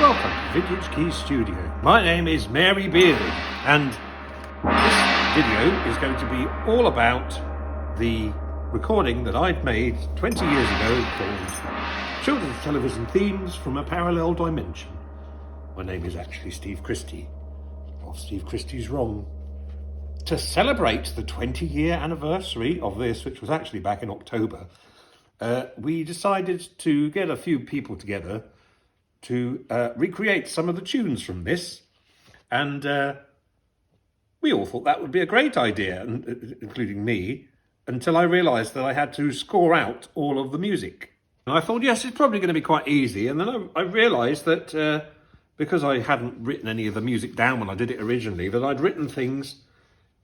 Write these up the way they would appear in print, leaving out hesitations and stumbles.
welcome to Vintage Keys Studio. My name is Mary Bearded, and this video is going to be all about the recording that I'd made 20 years ago called Children's Television Themes from a Parallel Dimension. My name is actually Steve Christie, of Steve Christie's wRong. To celebrate the 20-year anniversary of this, which was actually back in October, we decided to get a few people together to recreate some of the tunes from this, and we all thought that would be a great idea, including me, until I realised that I had to score out all of the music. And I thought, yes, it's probably going to be quite easy, and then I realised that because I hadn't written any of the music down when I did it originally, that I'd written things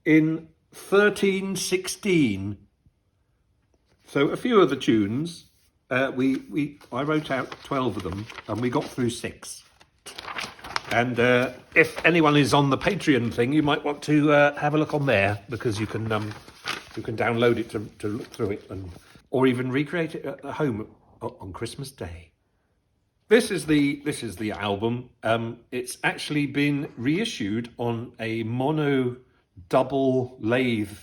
in 1316. So a few of the tunes, I wrote out 12 of them, and we got through 6. And if anyone is on the Patreon thing, you might want to have a look on there, because you can download it to look through it, or even recreate it at home on Christmas Day. This is the album. It's actually been reissued on a mono double lathe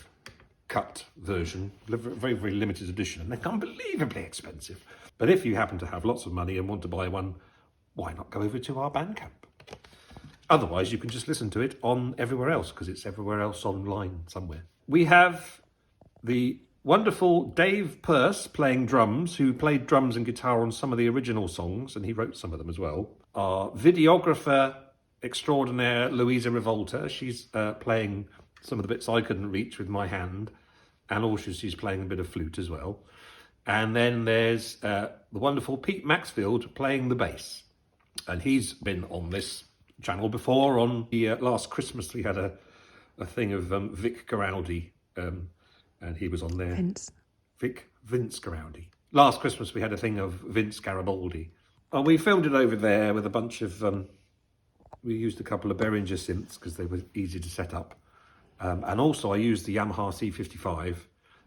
cut version, very, very limited edition, and they're unbelievably expensive. But if you happen to have lots of money and want to buy one, why not go over to our Bandcamp? Otherwise, you can just listen to it on everywhere else, because it's everywhere else online somewhere. We have the wonderful Dave Pearce playing drums, who played drums and guitar on some of the original songs, and he wrote some of them as well. Our videographer extraordinaire, Louisa Revolta, she's playing some of the bits I couldn't reach with my hand, and also she's playing a bit of flute as well. And then there's the wonderful Pete Maxfield playing the bass, and he's been on this channel before. On the last Christmas we had a thing of Vic Garaldi, and he was on there. Vince Garaldi. Last Christmas we had a thing of Vince Garibaldi. And we filmed it over there with a bunch of we used a couple of Behringer synths because they were easy to set up. And also I used the Yamaha C55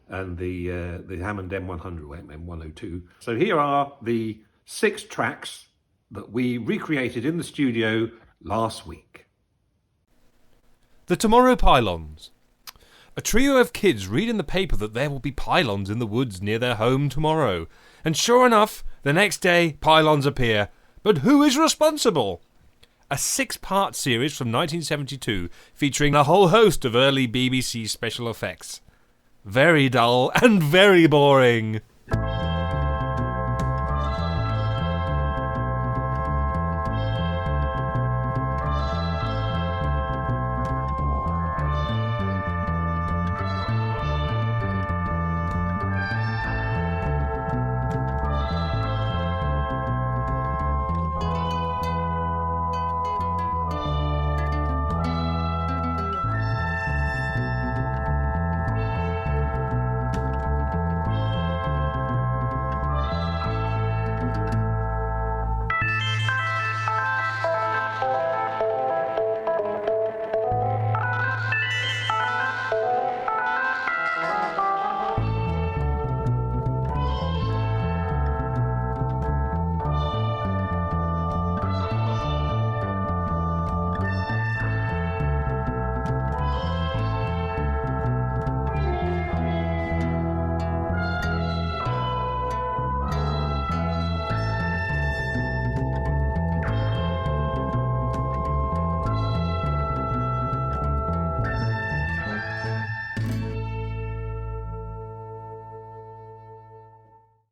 and the Hammond M100 or M102. So here are the 6 tracks that we recreated in the studio last week. The Tomorrow Pylons. A trio of kids read in the paper that there will be pylons in the woods near their home tomorrow. And sure enough, the next day, pylons appear. But who is responsible? A 6-part series from 1972 featuring a whole host of early BBC special effects. Very dull and very boring.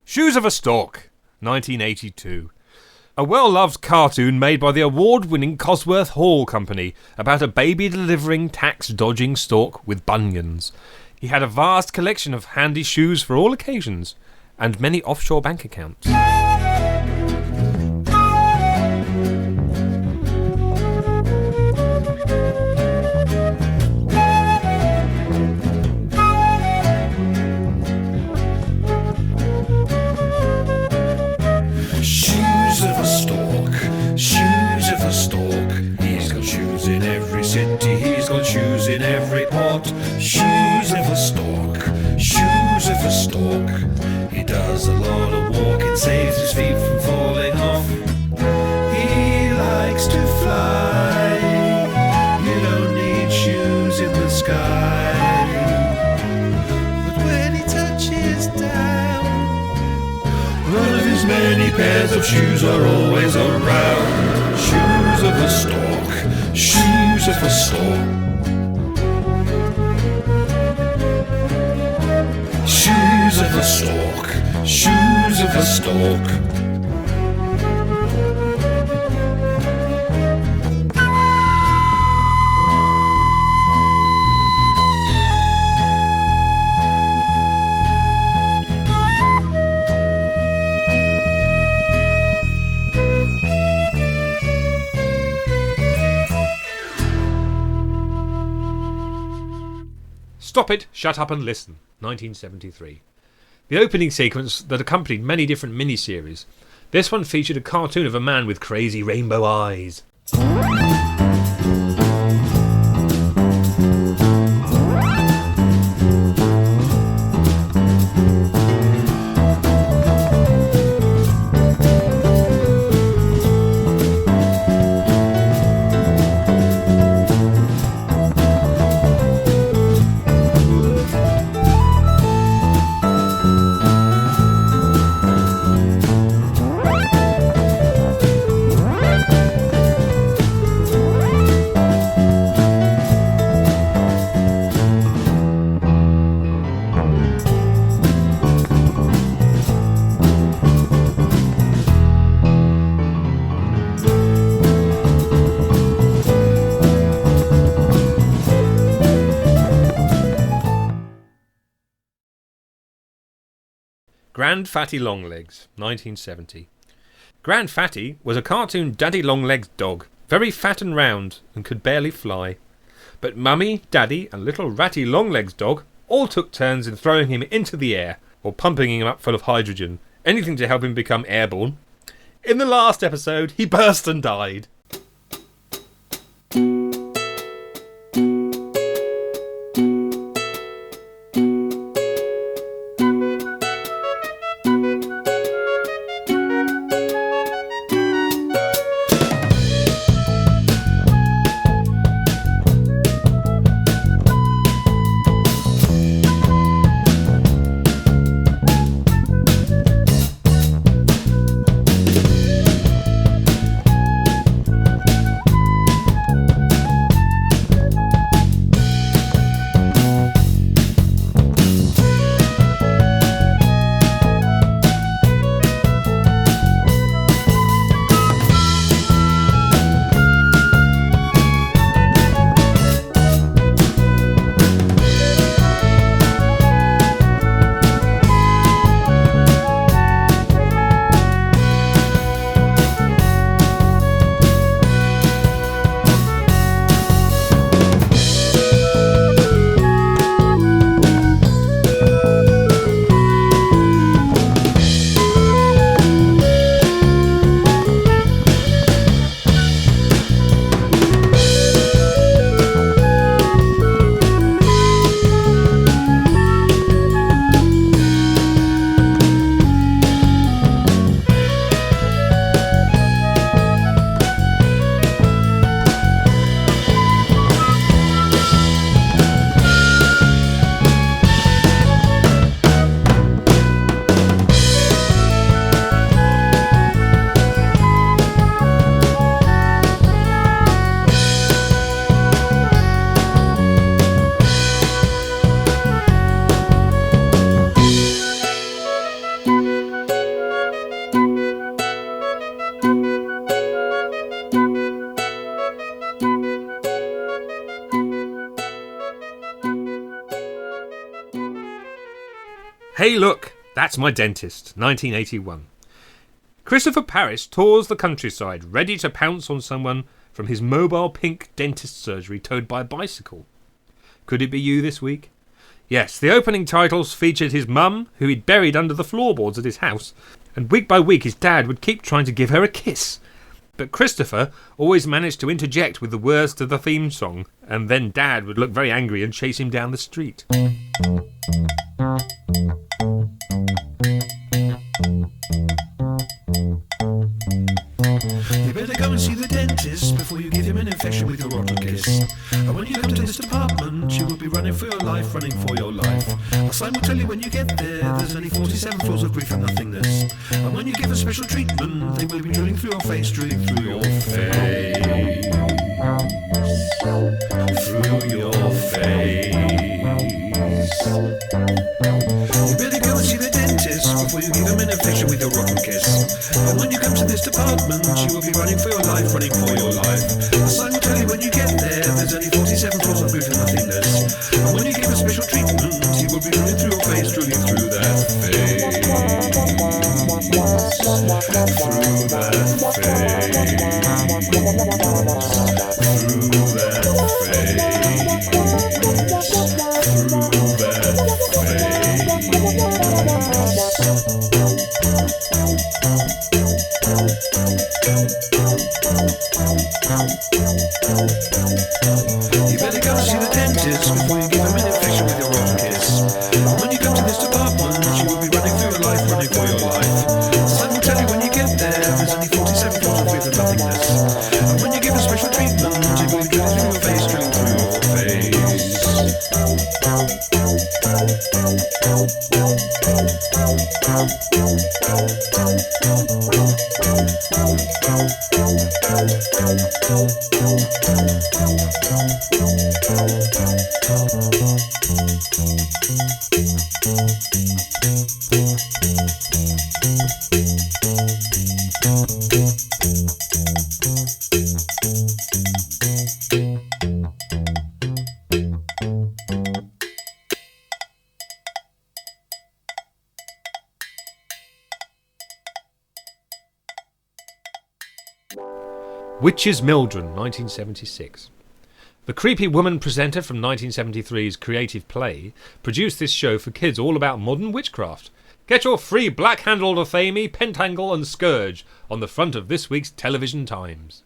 Shoes of a Stalk, 1982. A well-loved cartoon made by the award-winning Cosworth Hall Company about a baby delivering tax-dodging stork with bunions. He had a vast collection of handy shoes for all occasions, and many offshore bank accounts. Shoes in every port, shoes of a stork, shoes of a stork. He does a lot of walking, saves his feet from falling off. He pairs of shoes are always around. Shoes of the stork, shoes of the stork. Shoes of the stork, shoes of the stork. Stop It, Shut Up and Listen, 1973. The opening sequence that accompanied many different miniseries. This one featured a cartoon of a man with crazy rainbow eyes. Grand Fatty Longlegs, 1970. Grand Fatty was a cartoon Daddy Longlegs dog, very fat and round, and could barely fly. But Mummy, Daddy, and little ratty Longlegs dog all took turns in throwing him into the air, or pumping him up full of hydrogen, anything to help him become airborne. In the last episode, he burst and died. Hey look, that's my dentist, 1981. Christopher Parris tours the countryside, ready to pounce on someone from his mobile pink dentist surgery towed by a bicycle. Could it be you this week? Yes, the opening titles featured his mum, who he'd buried under the floorboards at his house, and week by week his dad would keep trying to give her a kiss. But Christopher always managed to interject with the words to the theme song, and then Dad would look very angry and chase him down the street. You better go and see the dentist before you give him an infection with your rotten kiss. And when you come to this department, you will be running for your life, running for your life. The sign will tell you when you get there, there's only 47 floors of grief and nothingness. And when you give a special treatment, they will be drilling through your face, drilling through your face. Through your face. You better go and see the dentist before you give him an infection with your rotten kiss. And when you come to this department, you will be running for your life, running for your life. The sign will tell you when you get there, there's only 47 floors of grief and nothingness. And when you give a special treatment, he will be drilling through your face, drilling through that face. Through that face. Through that You better go see the dentist before you give him an infection with your rotten kiss. When you come to this department, you will be running through your life, running for your life. The sign will tell you when you get there, there's only 47 floors of grief and nothingness. And when you give a special treatment, it will be drilling through your face, drilling through your face. Witches Mildren, 1976. The creepy woman presenter from 1973's Creative Play produced this show for kids all about modern witchcraft. Get your free black-handled Athame, Pentangle and Scourge on the front of this week's Television Times.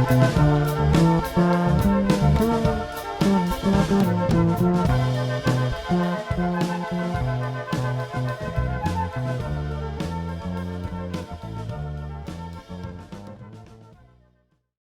Bye.